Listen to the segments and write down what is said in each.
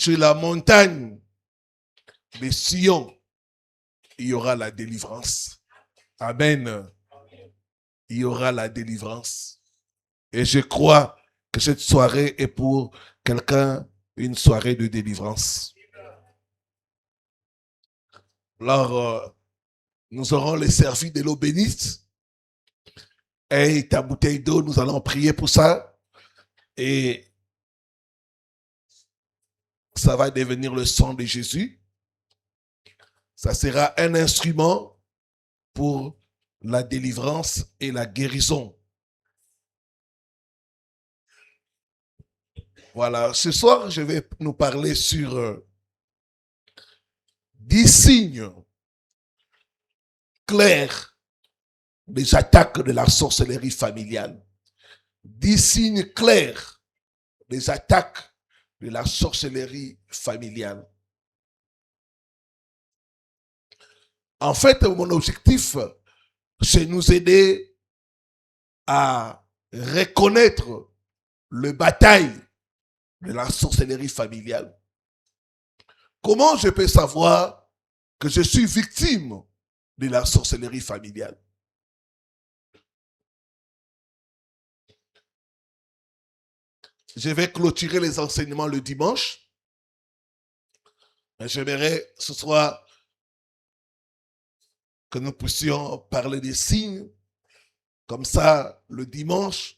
sur la montagne de Sion, il y aura la délivrance. Amen. Il y aura la délivrance. Et je crois que cette soirée est pour quelqu'un une soirée de délivrance. Alors, nous aurons les servis de l'eau bénite. Et ta bouteille d'eau, nous allons prier pour ça. Et ça va devenir le sang de Jésus. Ça sera un instrument pour la délivrance et la guérison. Voilà, ce soir, je vais nous parler sur 10 signes clairs des attaques de la sorcellerie familiale. 10 signes clairs des attaques de la sorcellerie familiale. En fait, mon objectif, c'est nous aider à reconnaître le bataille de la sorcellerie familiale. Comment je peux savoir que je suis victime de la sorcellerie familiale? Je vais clôturer les enseignements le dimanche. Mais j'aimerais ce soir que nous puissions parler des signes. Comme ça, le dimanche,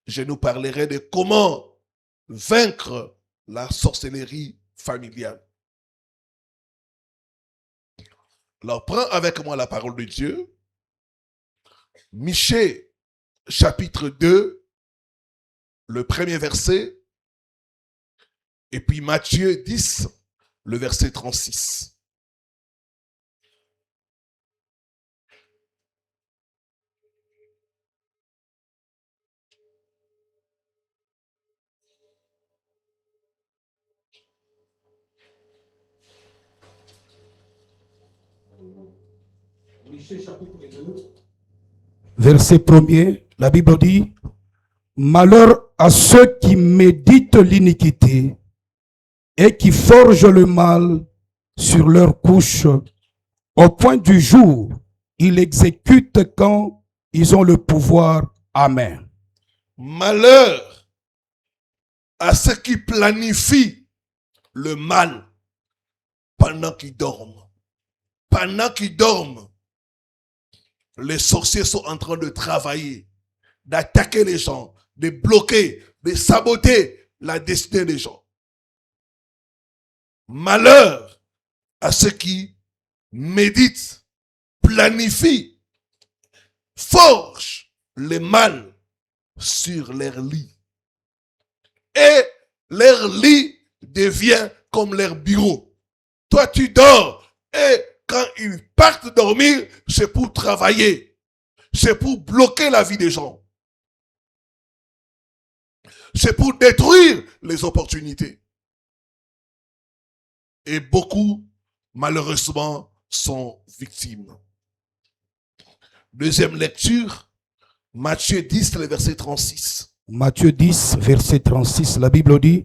je nous parlerai de comment vaincre la sorcellerie familiale. Alors, prends avec moi la parole de Dieu. Michée, chapitre 2, le premier verset. Et puis Matthieu 10, le verset 36. Verset 1er, la Bible dit: malheur à ceux qui méditent l'iniquité et qui forgent le mal sur leur couche. Au point du jour, ils l'exécutent quand ils ont le pouvoir. Amen. Malheur à ceux qui planifient le mal pendant qu'ils dorment. Pendant qu'ils dorment, les sorciers sont en train de travailler, d'attaquer les gens, de bloquer, de saboter la destinée des gens. Malheur à ceux qui méditent, planifient, forgent le mal sur leur lit. Et leur lit devient comme leur bureau. Toi, tu dors et quand ils partent dormir, c'est pour travailler. C'est pour bloquer la vie des gens. C'est pour détruire les opportunités. Et beaucoup, malheureusement, sont victimes. Deuxième lecture, Matthieu 10, le verset 36. Matthieu 10, verset 36, la Bible dit: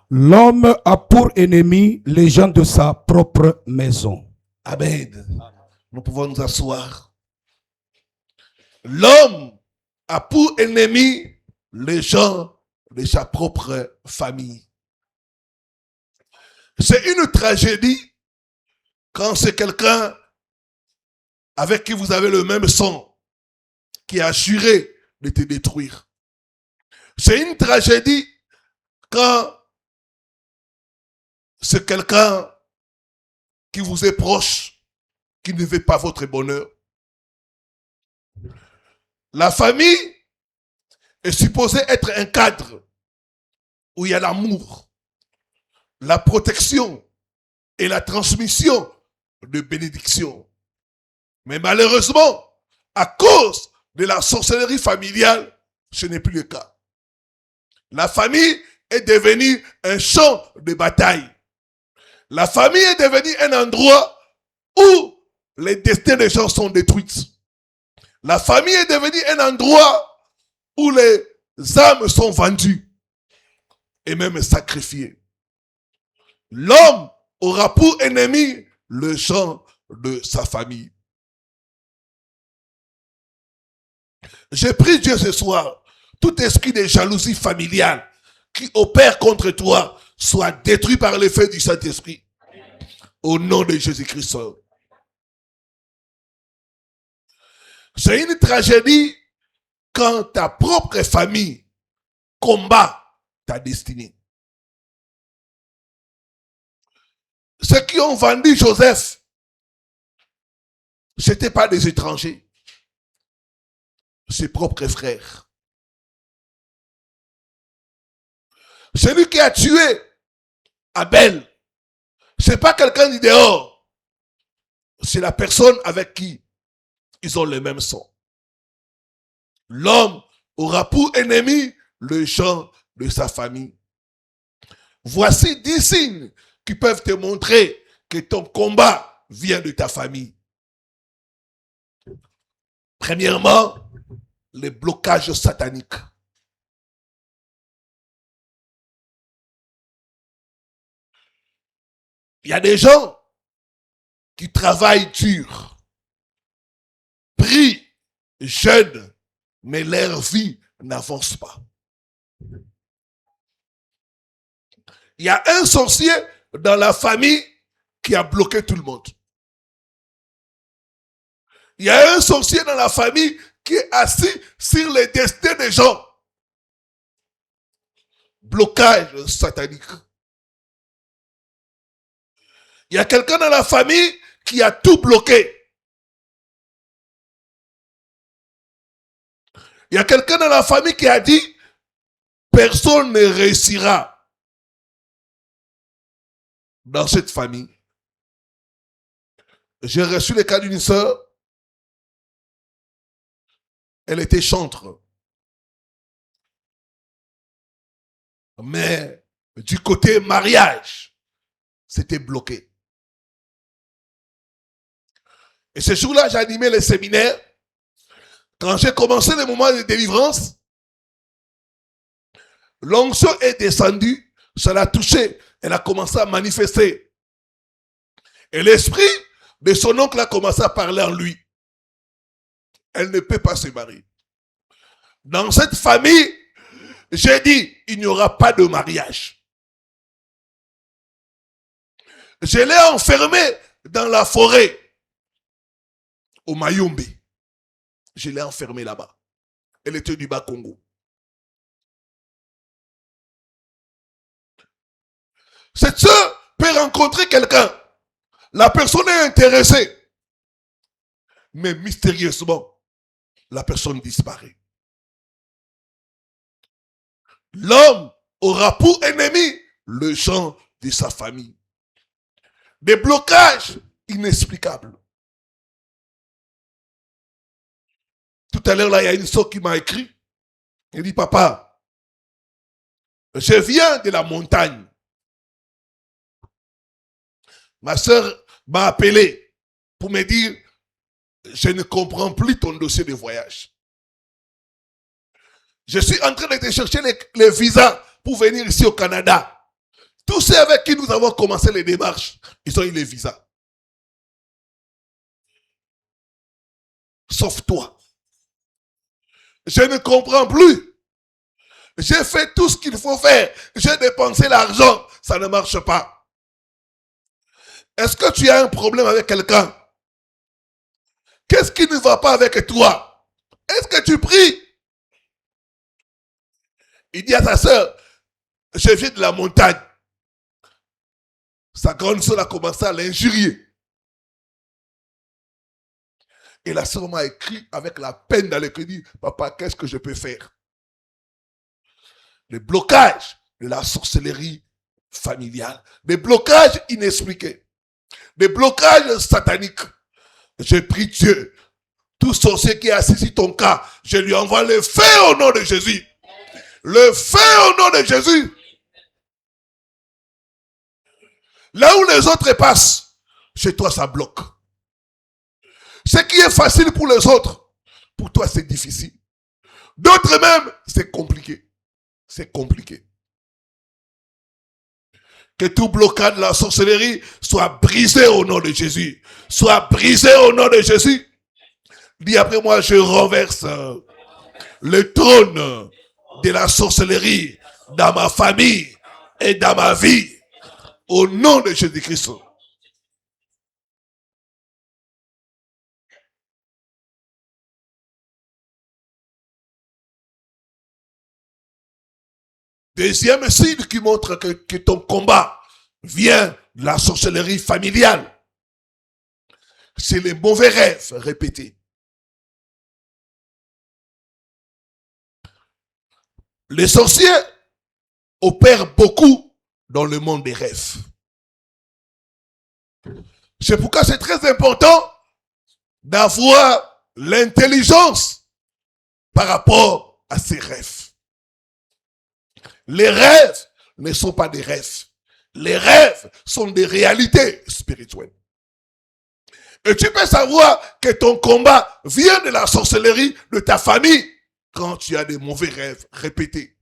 l'homme a pour ennemi les gens de sa propre maison. Amen. Nous pouvons nous asseoir. L'homme a pour ennemi les gens de sa propre famille. C'est une tragédie quand c'est quelqu'un avec qui vous avez le même sang qui a juré de te détruire. C'est une tragédie quand c'est quelqu'un qui vous est proche, qui ne veut pas votre bonheur. La famille est supposée être un cadre où il y a l'amour, la protection et la transmission de bénédictions. Mais malheureusement, à cause de la sorcellerie familiale, ce n'est plus le cas. La famille est devenue un champ de bataille. La famille est devenue un endroit où les destinées des gens sont détruites. La famille est devenue un endroit où les âmes sont vendues et même sacrifiées. L'homme aura pour ennemi le champ de sa famille. Je prie Dieu ce soir, tout esprit de jalousie familiale qui opère contre toi soit détruit par l'effet du Saint-Esprit. Au nom de Jésus-Christ. C'est une tragédie quand ta propre famille combat ta destinée. Ceux qui ont vendu Joseph, ce n'étaient pas des étrangers. Ses propres frères. Celui qui a tué Abel, ce n'est pas quelqu'un du dehors. C'est la personne avec qui ils ont le même sang. L'homme aura pour ennemi le champ de sa famille. Voici 10 signes qui peuvent te montrer que ton combat vient de ta famille. Premièrement, les blocages sataniques. Il y a des gens qui travaillent dur, prient, jeûnent, mais leur vie n'avance pas. Il y a un sorcier dans la famille qui a bloqué tout le monde. Il y a un sorcier dans la famille qui est assis sur les destins des gens. Blocage satanique. Il y a quelqu'un dans la famille qui a tout bloqué. Il y a quelqu'un dans la famille qui a dit, personne ne réussira dans cette famille. J'ai reçu le cas d'une sœur. Elle était chantre. Mais du côté mariage, c'était bloqué. Et ce jour-là, j'ai animé les séminaires. Quand j'ai commencé le moment de délivrance, l'onction est descendue, ça l'a touché, elle a commencé à manifester. Et l'esprit de son oncle a commencé à parler en lui. Elle ne peut pas se marier. Dans cette famille, j'ai dit, il n'y aura pas de mariage. Je l'ai enfermée dans la forêt, au Mayombe. Je l'ai enfermée là-bas. Elle était du Bas-Congo. Cette sœur peut rencontrer quelqu'un. La personne est intéressée. Mais mystérieusement, la personne disparaît. L'homme aura pour ennemi le champ de sa famille. Des blocages inexplicables. Tout à l'heure, là, il y a une sœur qui m'a écrit. Elle dit, papa, je viens de la montagne. Ma sœur m'a appelé pour me dire, je ne comprends plus ton dossier de voyage. Je suis en train de te chercher les visas pour venir ici au Canada. Tous ceux avec qui nous avons commencé les démarches, ils ont eu les visas. Sauf toi. Je ne comprends plus. J'ai fait tout ce qu'il faut faire. J'ai dépensé l'argent. Ça ne marche pas. Est-ce que tu as un problème avec quelqu'un? Qu'est-ce qui ne va pas avec toi? Est-ce que tu pries? Il dit à sa sœur, je viens de la montagne. Sa grande sœur a commencé à l'injurier. Et la sœur m'a écrit avec la peine dans le cœur, dit, papa, qu'est-ce que je peux faire? Le blocage de la sorcellerie familiale. Des blocages inexpliqués. Des blocages sataniques. Je prie Dieu. Tout sorcier qui est assis sur ton cas, je lui envoie le feu au nom de Jésus. Le feu au nom de Jésus. Là où les autres passent, chez toi ça bloque. Ce qui est facile pour les autres, pour toi c'est difficile. D'autres même, c'est compliqué. C'est compliqué. Que tout blocage de la sorcellerie soit brisé au nom de Jésus. Soit brisé au nom de Jésus. Dis après moi, je renverse le trône de la sorcellerie dans ma famille et dans ma vie. Au nom de Jésus-Christ. Deuxième signe qui montre que ton combat vient de la sorcellerie familiale. C'est les mauvais rêves répétés. Les sorciers opèrent beaucoup dans le monde des rêves. C'est pourquoi c'est très important d'avoir l'intelligence par rapport à ces rêves. Les rêves ne sont pas des rêves. Les rêves sont des réalités spirituelles. Et tu peux savoir que ton combat vient de la sorcellerie de ta famille quand tu as des mauvais rêves répétés.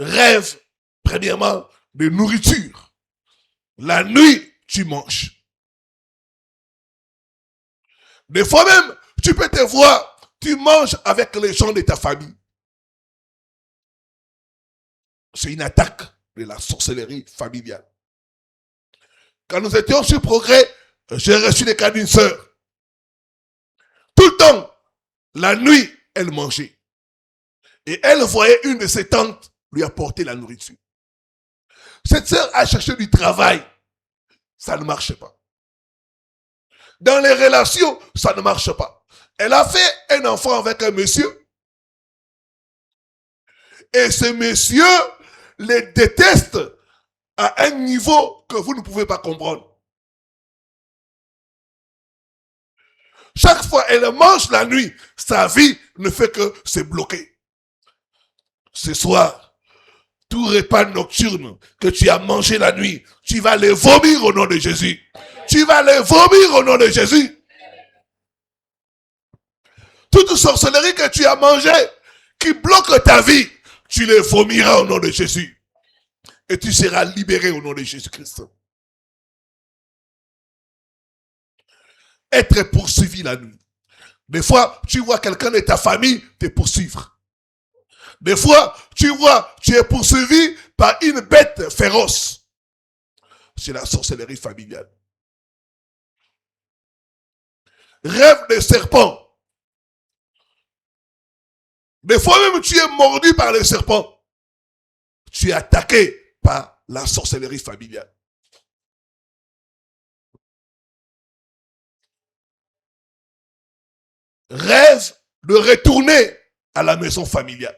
Rêve, premièrement, de nourriture. La nuit, tu manges. Des fois même, tu peux te voir, tu manges avec les gens de ta famille. C'est une attaque de la sorcellerie familiale. Quand nous étions sur Progrès, j'ai reçu le cas d'une sœur. Tout le temps, la nuit, elle mangeait. Et elle voyait une de ses tantes lui apporter la nourriture. Cette sœur a cherché du travail. Ça ne marche pas. Dans les relations, ça ne marche pas. Elle a fait un enfant avec un monsieur. Et ce monsieur les déteste à un niveau que vous ne pouvez pas comprendre. Chaque fois elle mange la nuit, sa vie ne fait que se bloquer. Ce soir, tout repas nocturne que tu as mangé la nuit, tu vas les vomir au nom de Jésus. Tu vas les vomir au nom de Jésus. Toute sorcellerie que tu as mangée, qui bloque ta vie, tu les vomiras au nom de Jésus. Et tu seras libéré au nom de Jésus-Christ. Être poursuivi la nuit. Des fois, tu vois quelqu'un de ta famille te poursuivre. Des fois, tu vois, tu es poursuivi par une bête féroce. C'est la sorcellerie familiale. Rêve de serpent. Des fois même, tu es mordu par le serpent. Tu es attaqué par la sorcellerie familiale. Rêve de retourner à la maison familiale.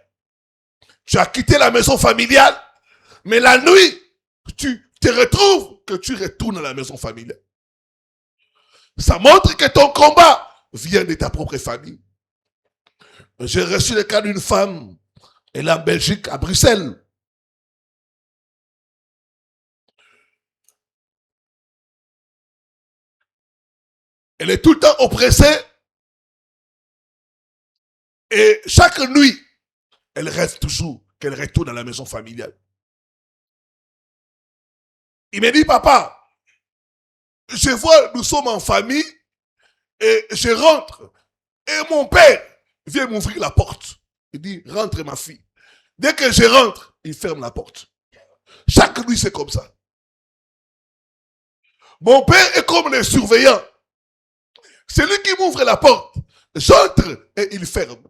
Tu as quitté la maison familiale, mais la nuit, tu te retrouves que tu retournes à la maison familiale. Ça montre que ton combat vient de ta propre famille. J'ai reçu le cas d'une femme, elle est en Belgique, à Bruxelles. Elle est tout le temps oppressée. Et chaque nuit, elle rêve toujours qu'elle retourne à la maison familiale. Il me dit, papa, je vois, nous sommes en famille, et je rentre, et mon père vient m'ouvrir la porte. Il dit, rentre ma fille. Dès que je rentre, il ferme la porte. Chaque nuit, c'est comme ça. Mon père est comme le surveillant. C'est lui qui m'ouvre la porte. J'entre et il ferme.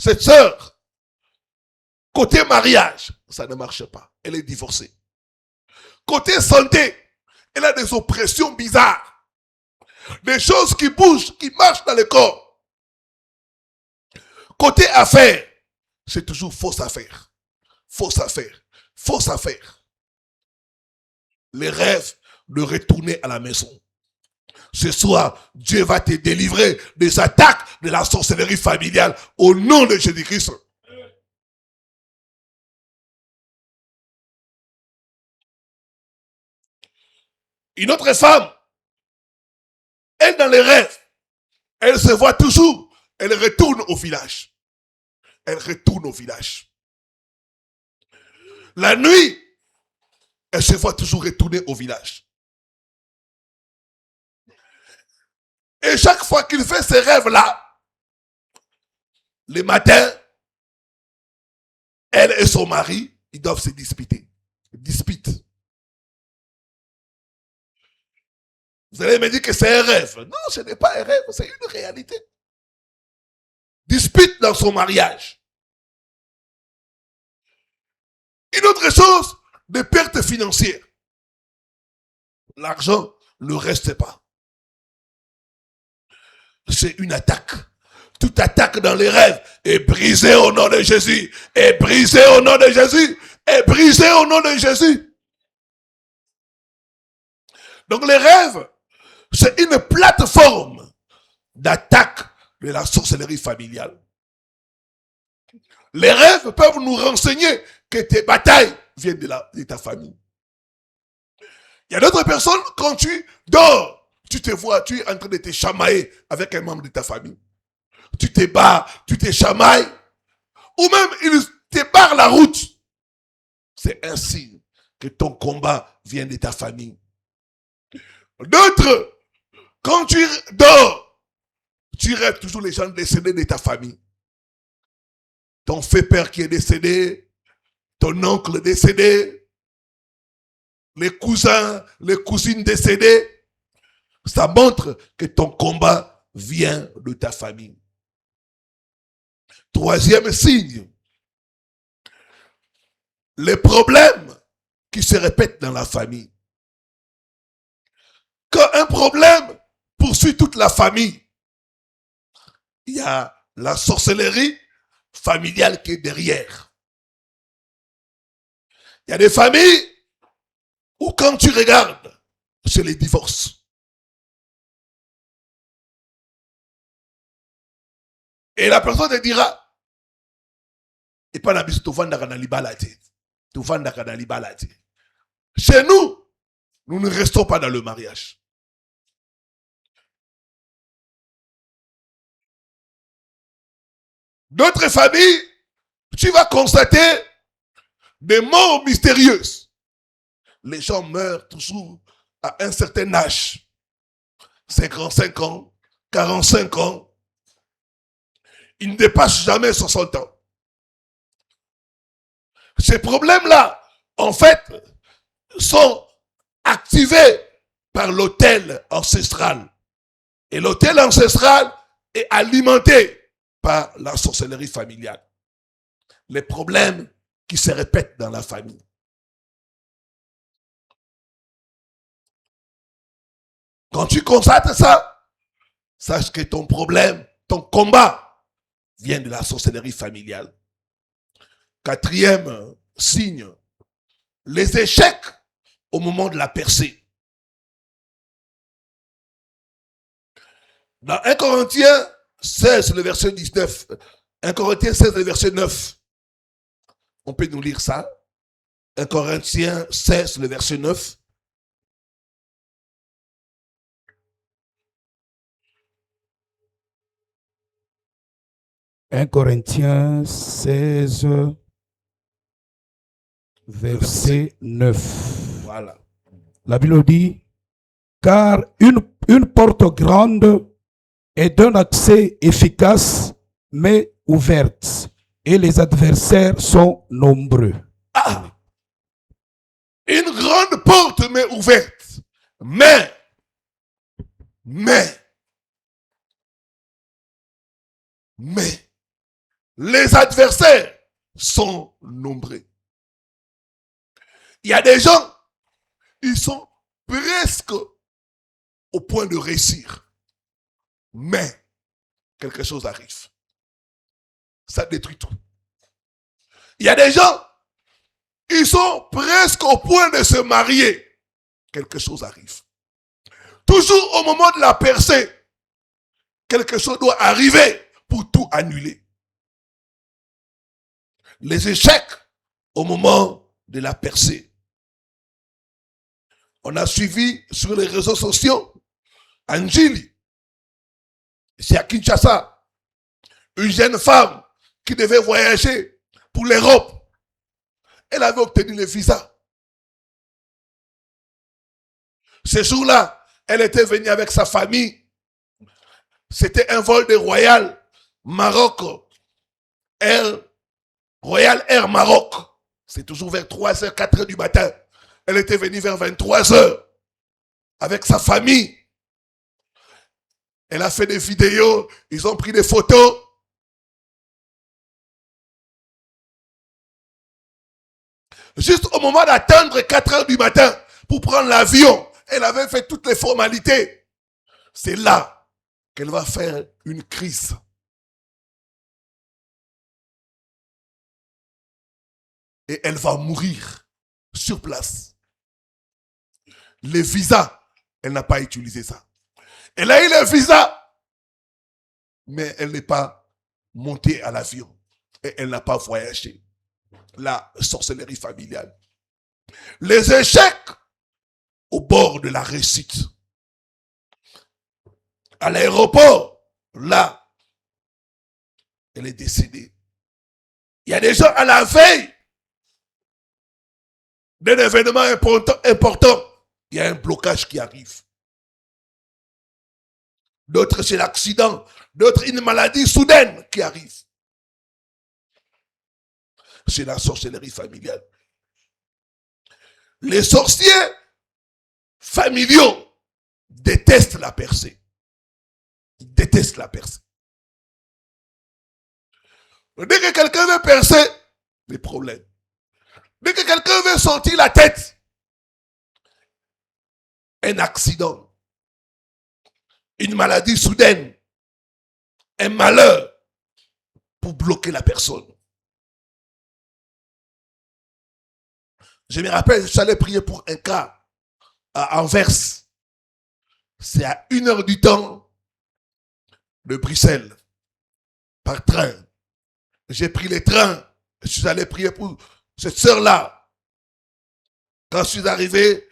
Cette sœur, côté mariage, ça ne marche pas. Elle est divorcée. Côté santé, elle a des oppressions bizarres. Des choses qui bougent, qui marchent dans le corps. Côté affaires, c'est toujours fausse affaire. Fausse affaire. Fausse affaire. Les rêves de retourner à la maison. Ce soir, Dieu va te délivrer des attaques de la sorcellerie familiale au nom de Jésus-Christ. Une autre femme, elle dans les rêves, elle se voit toujours, elle retourne au village. Elle retourne au village. La nuit, elle se voit toujours retourner au village. Et chaque fois qu'il fait ces rêves-là, le matin, elle et son mari, ils doivent se disputer. Dispute. Vous allez me dire que c'est un rêve. Non, ce n'est pas un rêve, c'est une réalité. Dispute dans son mariage. Une autre chose, des pertes financières. L'argent ne reste pas. C'est une attaque. Toute attaque dans les rêves est brisée au nom de Jésus. Est brisée au nom de Jésus. Est brisée au nom de Jésus. Donc les rêves, c'est une plateforme d'attaque de la sorcellerie familiale. Les rêves peuvent nous renseigner que tes batailles viennent de ta famille. Il y a d'autres personnes, quand tu dors, tu te vois, tu es en train de te chamailler avec un membre de ta famille. Tu te bats, tu te chamailles, ou même il te barre la route. C'est un signe que ton combat vient de ta famille. D'autres, quand tu dors, tu rêves toujours les gens décédés de ta famille. Ton fait-père qui est décédé, ton oncle décédé, les cousins, les cousines décédées. Ça montre que ton combat vient de ta famille. Troisième signe, les problèmes qui se répètent dans la famille. Quand un problème poursuit toute la famille, il y a la sorcellerie familiale qui est derrière. Il y a des familles où quand tu regardes, c'est les divorces. Et la personne te dira, et pas la bise, chez nous, nous ne restons pas dans le mariage. D'autres familles, tu vas constater des morts mystérieuses. Les gens meurent toujours à un certain âge. 55 ans, 45 ans. Ils ne dépassent jamais 60 ans. Ces problèmes-là, en fait, sont activés par l'autel ancestral. Et l'autel ancestral est alimenté par la sorcellerie familiale. Les problèmes qui se répètent dans la famille. Quand tu constates ça, sache que ton problème, ton combat vient de la sorcellerie familiale. Quatrième signe, les échecs au moment de la percée. Dans 1 Corinthiens 16, le verset 19, 1 Corinthiens 16, le verset 9, on peut nous lire ça. 1 Corinthiens 16, le verset 9. « 1 Corinthiens 16, verset 9. Voilà. La Bible dit, car une porte grande est d'un accès efficace, mais ouverte, et les adversaires sont nombreux. Ah, une grande porte, mais ouverte. Mais, les adversaires sont nombreux. Il y a des gens, ils sont presque au point de réussir. Mais, quelque chose arrive. Ça détruit tout. Il y a des gens, ils sont presque au point de se marier. Quelque chose arrive. Toujours au moment de la percée, quelque chose doit arriver pour tout annuler. Les échecs au moment de la percée. On a suivi sur les réseaux sociaux Anjili, c'est à Kinshasa, une jeune femme qui devait voyager pour l'Europe. elle avait obtenu le visa. Ce jour-là, elle était venue avec sa famille. C'était un vol de Royal Maroc Royal Air Maroc. C'est toujours vers 3h, 4h du matin. Elle était venue vers 23h avec sa famille. Elle a fait des vidéos, ils ont pris des photos. Juste au moment d'attendre 4h du matin pour prendre l'avion, elle avait fait toutes les formalités. C'est là qu'elle va faire une crise. Et elle va mourir sur place. Les visas, elle n'a pas utilisé ça. Elle a eu le visa, mais elle n'est pas montée à l'avion. Et elle n'a pas voyagé. La sorcellerie familiale. Les échecs au bord de la réussite. À l'aéroport, là, elle est décédée. Il y a des gens à la veille d'un événement important, il y a un blocage qui arrive. D'autres, c'est l'accident. D'autres, une maladie soudaine qui arrive. C'est la sorcellerie familiale. Les sorciers familiaux détestent la percée. Ils détestent la percée. Dès que quelqu'un veut percer, des problèmes. Dès que quelqu'un veut sortir la tête, un accident, une maladie soudaine, un malheur pour bloquer la personne. Je me rappelle, j'allais prier pour un cas à Anvers. C'est à 1h du temps de Bruxelles, par train. J'ai pris les trains, je suis allé prier pour cette sœur-là. Quand je suis arrivé,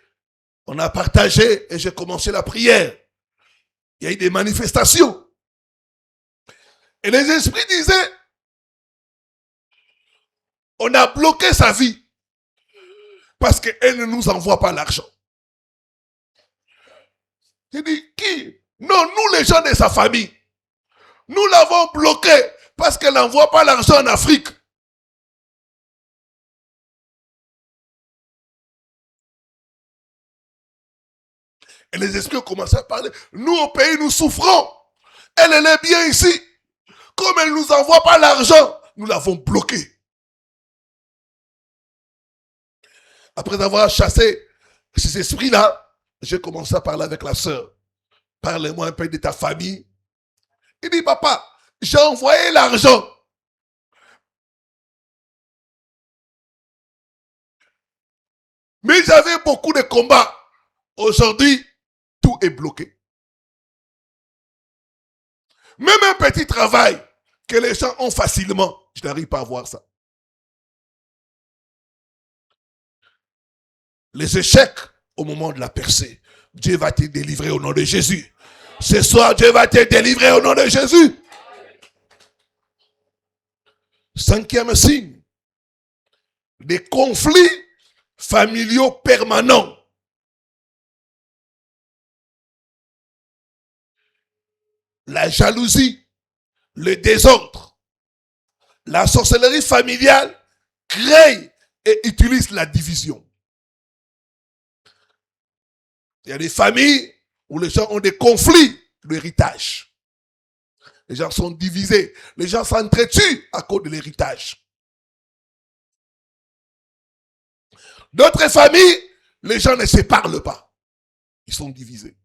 on a partagé et j'ai commencé la prière. Il y a eu des manifestations. Et les esprits disaient, on a bloqué sa vie parce qu'elle ne nous envoie pas l'argent. J'ai dit, qui? Non, nous les gens de sa famille. Nous l'avons bloqué parce qu'elle n'envoie pas l'argent en Afrique. Et les esprits ont commencé à parler. Nous, au pays, nous souffrons. Elle est bien ici. Comme elle ne nous envoie pas l'argent, nous l'avons bloquée. Après avoir chassé ces esprits-là, j'ai commencé à parler avec la sœur. Parlez-moi un peu de ta famille. Il dit, papa, j'ai envoyé l'argent. Mais j'avais beaucoup de combats. Aujourd'hui, tout est bloqué. Même un petit travail que les gens ont facilement, je n'arrive pas à voir ça. Les échecs au moment de la percée. Dieu va te délivrer au nom de Jésus. Ce soir, Dieu va te délivrer au nom de Jésus. 5e signe. Des conflits familiaux permanents. La jalousie, le désordre, la sorcellerie familiale crée et utilise la division. Il y a des familles où les gens ont des conflits d'héritage. Les gens sont divisés. Les gens s'entretuent à cause de l'héritage. D'autres familles, les gens ne se parlent pas. Ils sont divisés.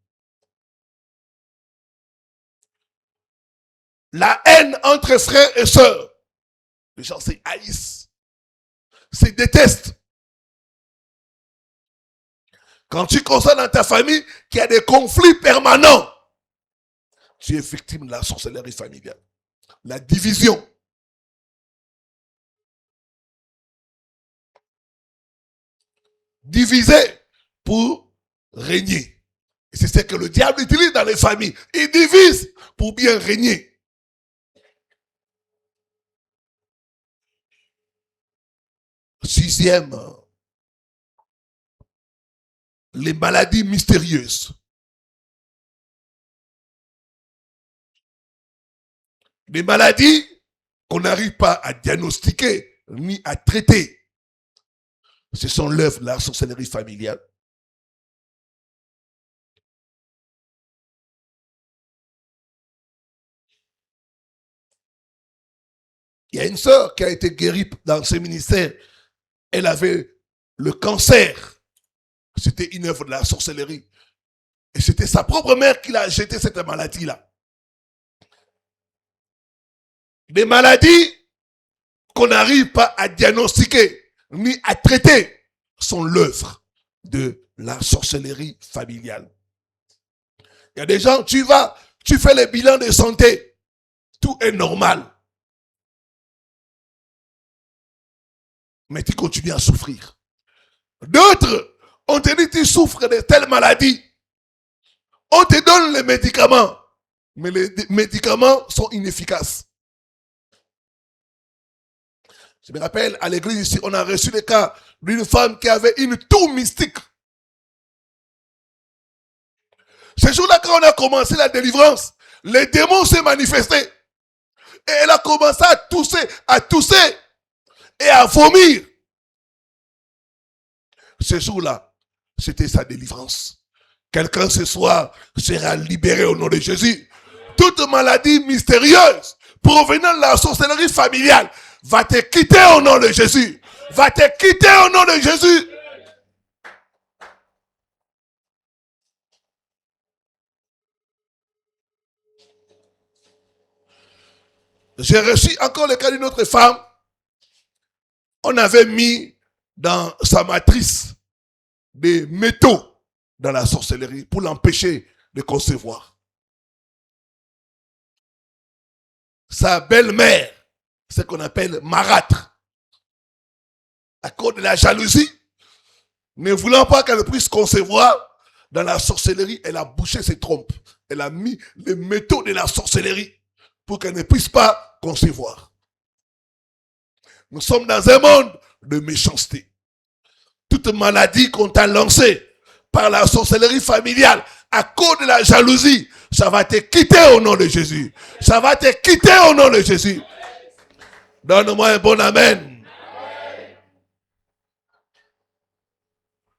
La haine entre frères et sœurs. Les gens se haïssent. Se détestent. Quand tu constates dans ta famille qu'il y a des conflits permanents, tu es victime de la sorcellerie familiale. La division. Diviser pour régner. Et c'est ce que le diable utilise dans les familles. Il divise pour bien régner. Sixième, les maladies mystérieuses. Des maladies qu'on n'arrive pas à diagnostiquer ni à traiter. Ce sont l'œuvre de la sorcellerie familiale. Il y a une sœur qui a été guérie dans ce ministère. Elle avait le cancer. C'était une œuvre de la sorcellerie. Et c'était sa propre mère qui l'a jeté cette maladie-là. Des maladies qu'on n'arrive pas à diagnostiquer ni à traiter sont l'œuvre de la sorcellerie familiale. Il y a des gens, tu fais les bilans de santé, tout est normal. Mais tu continues à souffrir. D'autres, on te dit tu souffres de telle maladie. On te donne les médicaments, mais les médicaments sont inefficaces. Je me rappelle, à l'église ici, on a reçu le cas d'une femme qui avait une toux mystique. Ce jour-là, quand on a commencé la délivrance, les démons s'est manifesté. Et elle a commencé à tousser et à vomir. Ce jour-là, c'était sa délivrance. Quelqu'un ce soir sera libéré au nom de Jésus. Toute maladie mystérieuse provenant de la sorcellerie familiale va te quitter au nom de Jésus. Va te quitter au nom de Jésus. J'ai reçu encore le cas d'une autre femme. On avait mis dans sa matrice des métaux dans la sorcellerie pour l'empêcher de concevoir. Sa belle-mère, ce qu'on appelle marâtre, à cause de la jalousie, ne voulant pas qu'elle puisse concevoir, dans la sorcellerie, elle a bouché ses trompes. Elle a mis les métaux de la sorcellerie pour qu'elle ne puisse pas concevoir. Nous sommes dans un monde de méchanceté. Toute maladie qu'on t'a lancée par la sorcellerie familiale à cause de la jalousie, ça va te quitter au nom de Jésus. Ça va te quitter au nom de Jésus. Donne-moi un bon amen.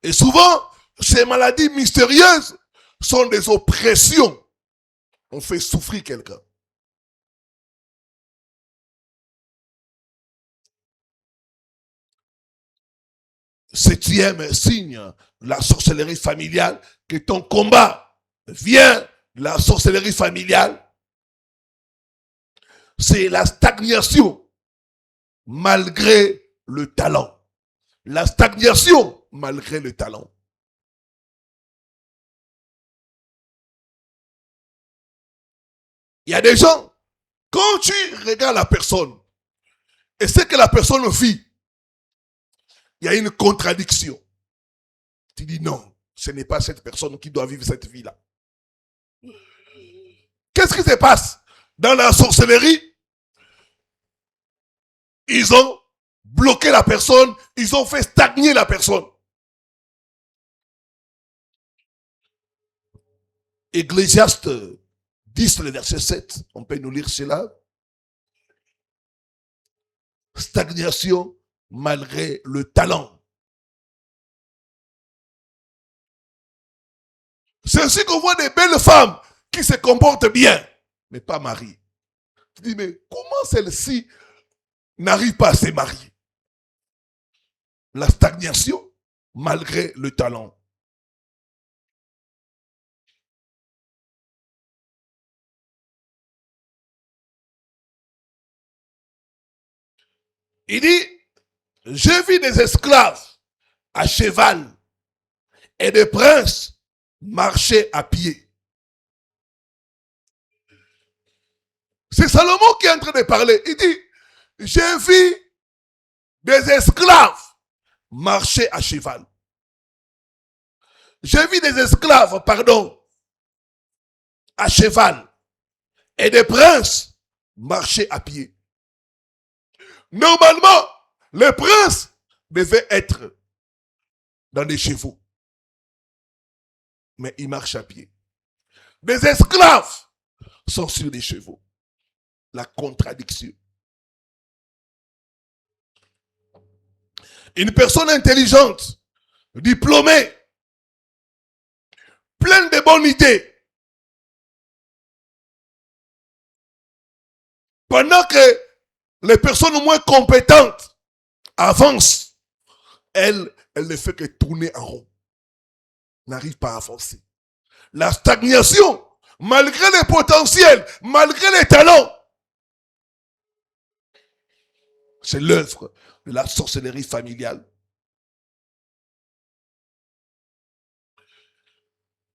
Et souvent, ces maladies mystérieuses sont des oppressions. On fait souffrir quelqu'un. Septième signe, la sorcellerie familiale, que ton combat vient de la sorcellerie familiale, c'est la stagnation malgré le talent. La stagnation malgré le talent. Il y a des gens, quand tu regardes la personne et ce que la personne vit, il y a une contradiction. Tu dis non, ce n'est pas cette personne qui doit vivre cette vie-là. Qu'est-ce qui se passe? Dans la sorcellerie, ils ont bloqué la personne, ils ont fait stagner la personne. Ecclésiaste 10, le verset 7, on peut nous lire cela. Stagnation malgré le talent. C'est ainsi qu'on voit des belles femmes qui se comportent bien, mais pas mariées. Tu dis, mais comment celle-ci n'arrive pas à se marier? La stagnation malgré le talent. Il dit, j'ai vu des esclaves à cheval et des princes marcher à pied. C'est Salomon qui est en train de parler. Il dit, j'ai vu des esclaves marcher à cheval. J'ai vu des esclaves, à cheval et des princes marcher à pied. Normalement, les princes devait être dans des chevaux. Mais il marche à pied. Des esclaves sont sur des chevaux. La contradiction. Une personne intelligente, diplômée, pleine de bonnes idées. Pendant que les personnes moins compétentes avancent, elle ne fait que tourner en rond. N'arrive pas à avancer. La stagnation, malgré les potentiels, malgré les talents, c'est l'œuvre de la sorcellerie familiale.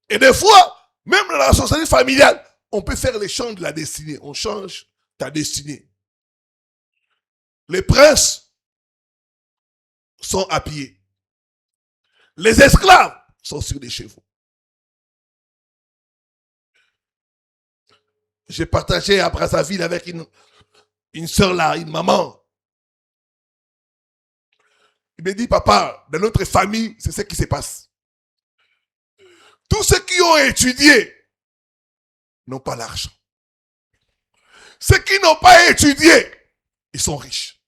Et des fois, même dans la sorcellerie familiale, on peut faire les champs de la destinée. On change ta destinée. Les princes sont à pied. Les esclaves sont sur des chevaux. J'ai partagé à Brazzaville avec une sœur là, une maman. Il me dit, papa, dans notre famille, c'est ce qui se passe. Tous ceux qui ont étudié n'ont pas l'argent. Ceux qui n'ont pas étudié, ils sont riches.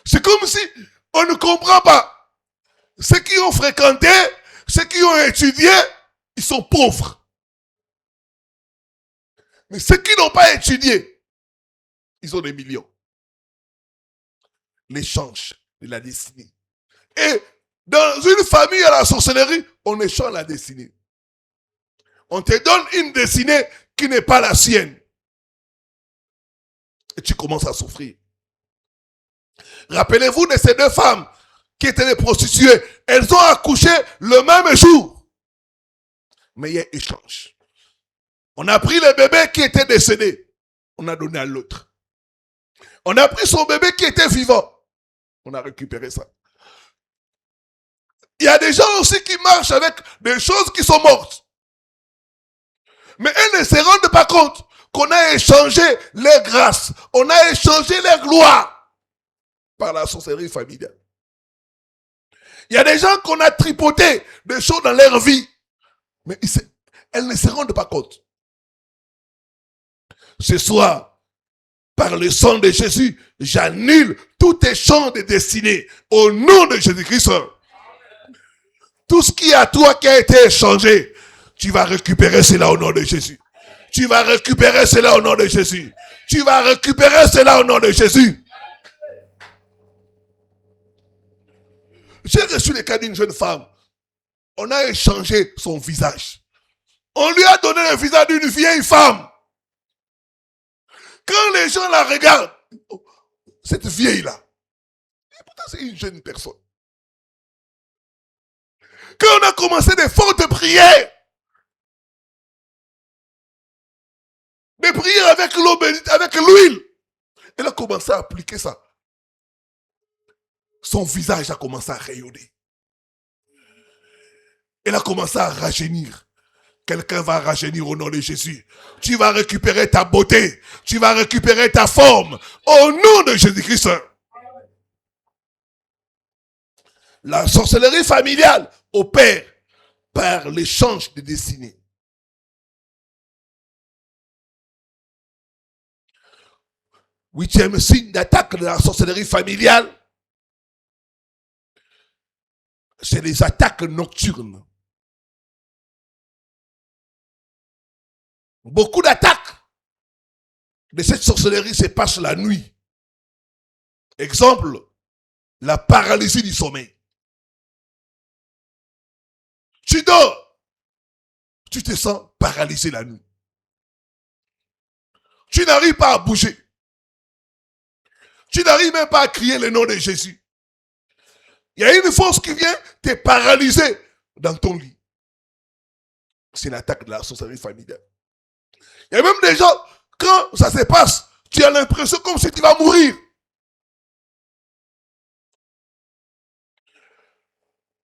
C'est comme si on ne comprend pas. Ceux qui ont fréquenté, ceux qui ont étudié, ils sont pauvres. Mais ceux qui n'ont pas étudié, ils ont des millions. L'échange de la destinée. Et dans une famille à la sorcellerie, on échange la destinée. On te donne une destinée qui n'est pas la sienne. Et tu commences à souffrir. Rappelez-vous de ces deux femmes qui étaient des prostituées. Elles ont accouché le même jour. Mais il y a échange. On a pris le bébé qui était décédé. On a donné à l'autre. On a pris son bébé qui était vivant. On a récupéré ça. Il y a des gens aussi qui marchent avec des choses qui sont mortes. Mais elles ne se rendent pas compte qu'on a échangé les grâces. On a échangé les gloires par la sorcellerie familiale. Il y a des gens qu'on a tripoté des choses dans leur vie. Mais elles ne se rendent pas compte. Ce soir, par le sang de Jésus, j'annule tout échange de destinée au nom de Jésus-Christ. Tout ce qui est à toi qui a été échangé, tu vas récupérer cela au nom de Jésus. Tu vas récupérer cela au nom de Jésus. Tu vas récupérer cela au nom de Jésus. J'ai reçu le cas d'une jeune femme. On a échangé son visage. On lui a donné le visage d'une vieille femme. Quand les gens la regardent, oh, cette vieille-là, et pourtant c'est une jeune personne. Quand on a commencé des fortes prières, des prières avec l'eau bénite, avec l'huile, elle a commencé à appliquer ça. Son visage a commencé à rayonner. Elle a commencé à rajeunir. Quelqu'un va rajeunir au nom de Jésus. Tu vas récupérer ta beauté. Tu vas récupérer ta forme. Au nom de Jésus-Christ. La sorcellerie familiale opère par l'échange de destinées. Huitième signe d'attaque de la sorcellerie familiale, c'est les attaques nocturnes. Beaucoup d'attaques de cette sorcellerie se passent la nuit. Exemple, la paralysie du sommeil. Tu dors, tu te sens paralysé la nuit. Tu n'arrives pas à bouger. Tu n'arrives même pas à crier le nom de Jésus. Il y a une force qui vient te paralyser dans ton lit. C'est l'attaque de la sorcellerie familiale. Il y a même des gens, quand ça se passe, tu as l'impression comme si tu vas mourir.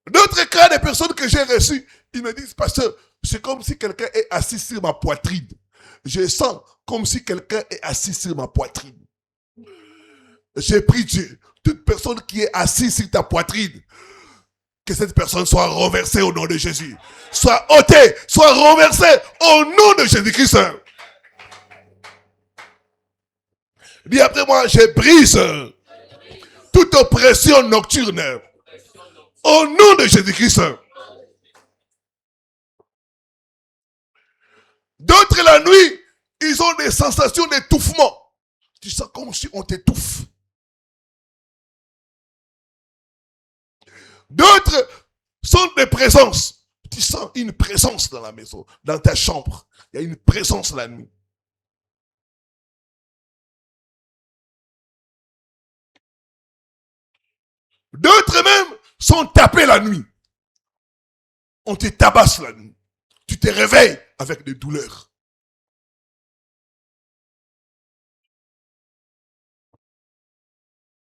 D'autres cas de personnes que j'ai reçues, ils me disent, pasteur, c'est comme si quelqu'un est assis sur ma poitrine. Je sens comme si quelqu'un est assis sur ma poitrine. J'ai pris Dieu. Toute personne qui est assise sur ta poitrine, que cette personne soit renversée au nom de Jésus. Soit ôtée, soit renversée au nom de Jésus-Christ. Dis après moi, je brise toute oppression nocturne au nom de Jésus-Christ. D'autres la nuit, ils ont des sensations d'étouffement. Tu sens comme si on t'étouffe. D'autres sont des présences. Tu sens une présence dans la maison, dans ta chambre. Il y a une présence la nuit. D'autres même sont tapés la nuit. On te tabasse la nuit. Tu te réveilles avec des douleurs.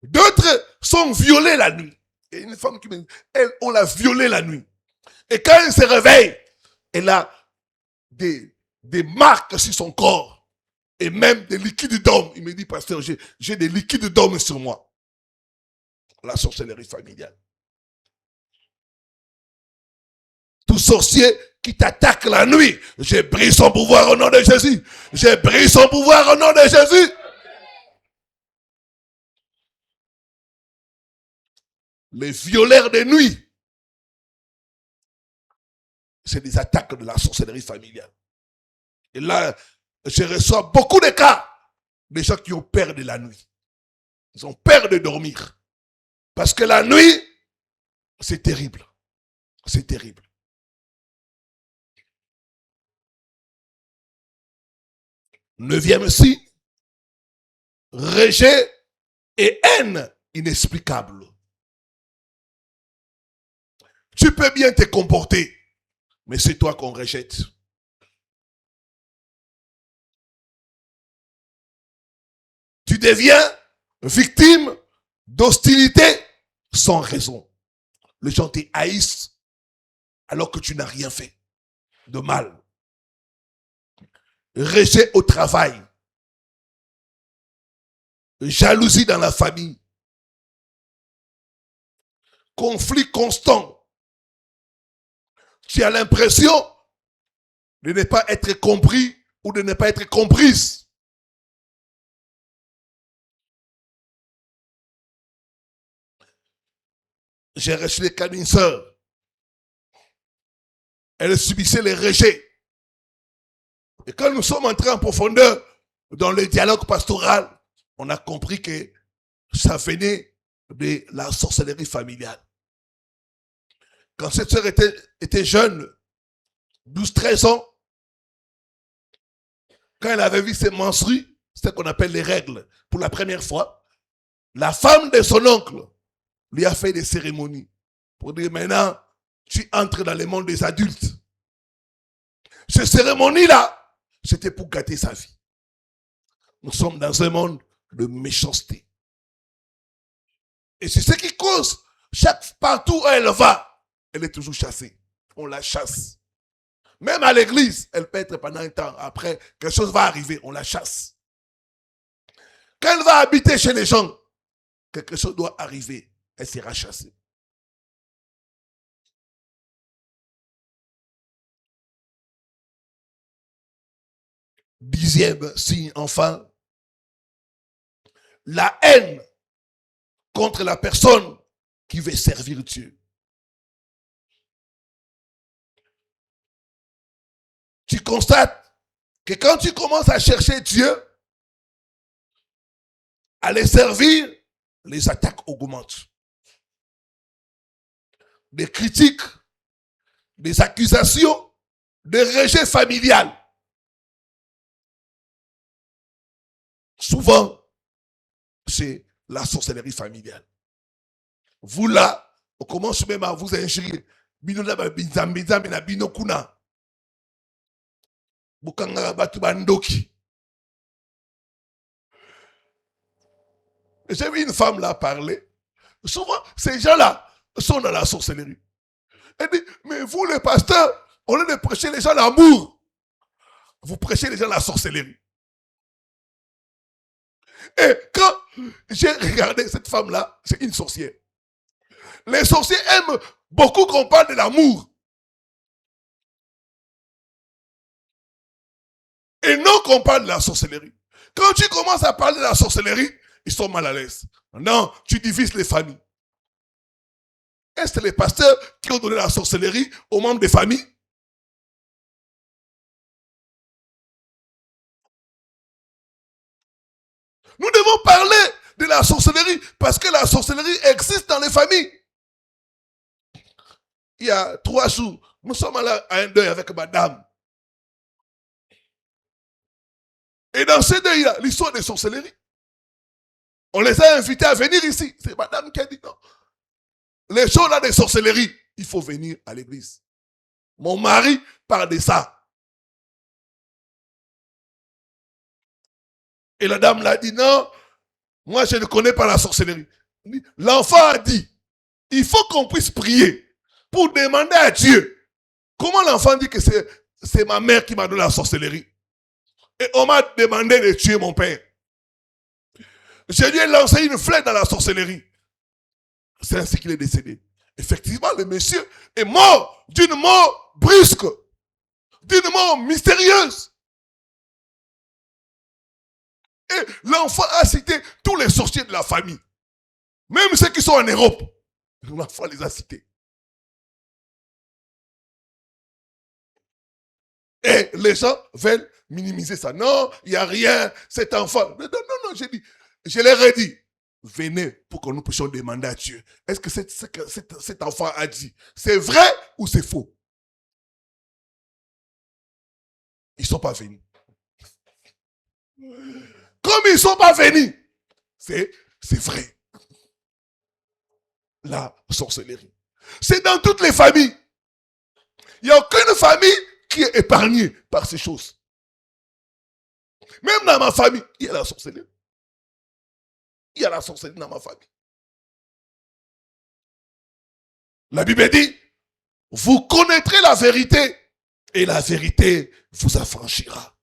D'autres sont violés la nuit. Il y a une femme qui me dit, elle, on l'a violée la nuit. Et quand elle se réveille, elle a des marques sur son corps. Et même des liquides d'homme. Il me dit, pasteur, j'ai des liquides d'homme sur moi. La sorcellerie familiale. Tout sorcier qui t'attaque la nuit, j'ai brisé son pouvoir au nom de Jésus. J'ai brisé son pouvoir au nom de Jésus. Les violeurs de nuit, c'est des attaques de la sorcellerie familiale. Et là, je reçois beaucoup de cas de gens qui ont peur de la nuit. Ils ont peur de dormir. Parce que la nuit, c'est terrible. C'est terrible. Neuvième signe, rejet et haine inexplicable. Tu peux bien te comporter, mais c'est toi qu'on rejette. Tu deviens victime d'hostilité sans raison. Les gens te haïssent alors que tu n'as rien fait de mal. Rejet au travail. Jalousie dans la famille. Conflit constant. Tu as l'impression de ne pas être compris ou de ne pas être comprise. J'ai reçu les cas d'une sœur. Elle subissait les rejets. Et quand nous sommes entrés en profondeur dans le dialogue pastoral, on a compris que ça venait de la sorcellerie familiale. Quand cette sœur était jeune, 12-13 ans, quand elle avait vu ses menstrues, c'est ce qu'on appelle les règles, pour la première fois, la femme de son oncle lui a fait des cérémonies pour dire maintenant, tu entres dans le monde des adultes. Ces cérémonies-là, c'était pour gâter sa vie. Nous sommes dans un monde de méchanceté. Et c'est ce qui cause, partout où elle va, elle est toujours chassée. On la chasse. Même à l'église, elle peut être pendant un temps. Après, quelque chose va arriver, on la chasse. Quand elle va habiter chez les gens, quelque chose doit arriver, elle sera chassée. Dixième signe, enfin, la haine contre la personne qui veut servir Dieu. Tu constates que quand tu commences à chercher Dieu, à les servir, les attaques augmentent. Des critiques, des accusations, des rejets familiales. Souvent, c'est la sorcellerie familiale. Vous là, on commence même à vous injurier. J'ai vu une femme là parler. Souvent, ces gens-là sont dans la sorcellerie. Elle dit, mais vous les pasteurs, au lieu de prêcher les gens l'amour, vous prêchez les gens la sorcellerie. Et quand j'ai regardé cette femme-là, c'est une sorcière. Les sorciers aiment beaucoup qu'on parle de l'amour. Et non qu'on parle de la sorcellerie. Quand tu commences à parler de la sorcellerie, ils sont mal à l'aise. Non, tu divises les familles. Est-ce que les pasteurs qui ont donné la sorcellerie aux membres des familles? Nous devons parler de la sorcellerie parce que la sorcellerie existe dans les familles. Il y a 3 jours, nous sommes allés à un deuil avec madame. Et dans ce deuil-là, l'histoire des sorcelleries, on les a invités à venir ici. C'est madame qui a dit non. Les choses là des sorcelleries, il faut venir à l'église. Mon mari parle de ça. Et la dame l'a dit non, moi je ne connais pas la sorcellerie. L'enfant a dit, il faut qu'on puisse prier pour demander à Dieu. Comment l'enfant dit que c'est ma mère qui m'a donné la sorcellerie? Et on m'a demandé de tuer mon père. Je lui ai lancé une flèche dans la sorcellerie. C'est ainsi qu'il est décédé. Effectivement, le monsieur est mort d'une mort brusque, d'une mort mystérieuse. Et l'enfant a cité tous les sorciers de la famille. Même ceux qui sont en Europe. L'enfant les a cités. Et les gens veulent minimiser ça. Non, il n'y a rien, cet enfant. Non, j'ai dit, je leur ai dit, venez pour que nous puissions demander à Dieu. Est-ce que cet enfant a dit, c'est vrai ou c'est faux? Ils ne sont pas venus. Comme ils ne sont pas venus, c'est vrai. La sorcellerie. C'est dans toutes les familles. Il n'y a aucune famille qui est épargnée par ces choses. Même dans ma famille, il y a la sorcellerie. Il y a la sorcellerie dans ma famille. La Bible dit, vous connaîtrez la vérité et la vérité vous affranchira.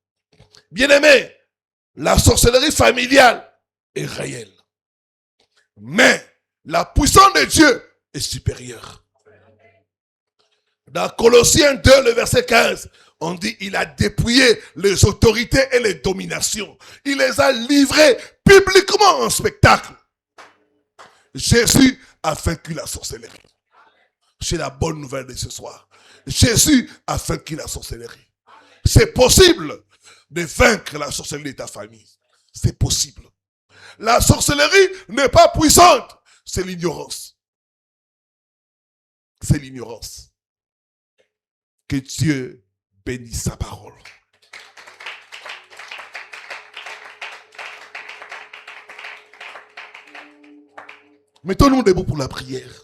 Bien-aimés, la sorcellerie familiale est réelle. Mais la puissance de Dieu est supérieure. Dans Colossiens 2, le verset 15, on dit il a dépouillé les autorités et les dominations. Il les a livrées publiquement en spectacle. Jésus a vaincu la sorcellerie. C'est la bonne nouvelle de ce soir. Jésus a vaincu la sorcellerie. C'est possible de vaincre la sorcellerie de ta famille. C'est possible. La sorcellerie n'est pas puissante. C'est l'ignorance. C'est l'ignorance. Que Dieu bénisse sa parole. Mettons-nous debout pour la prière.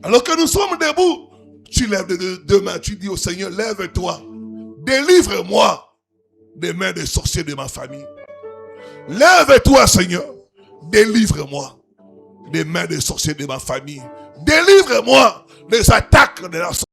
Alors que nous sommes debout, tu lèves deux mains, tu dis au Seigneur, lève-toi, délivre-moi des mains des sorciers de ma famille. Lève-toi, Seigneur, délivre-moi des mains des sorciers de ma famille. Délivre-moi des attaques de la sorcellerie.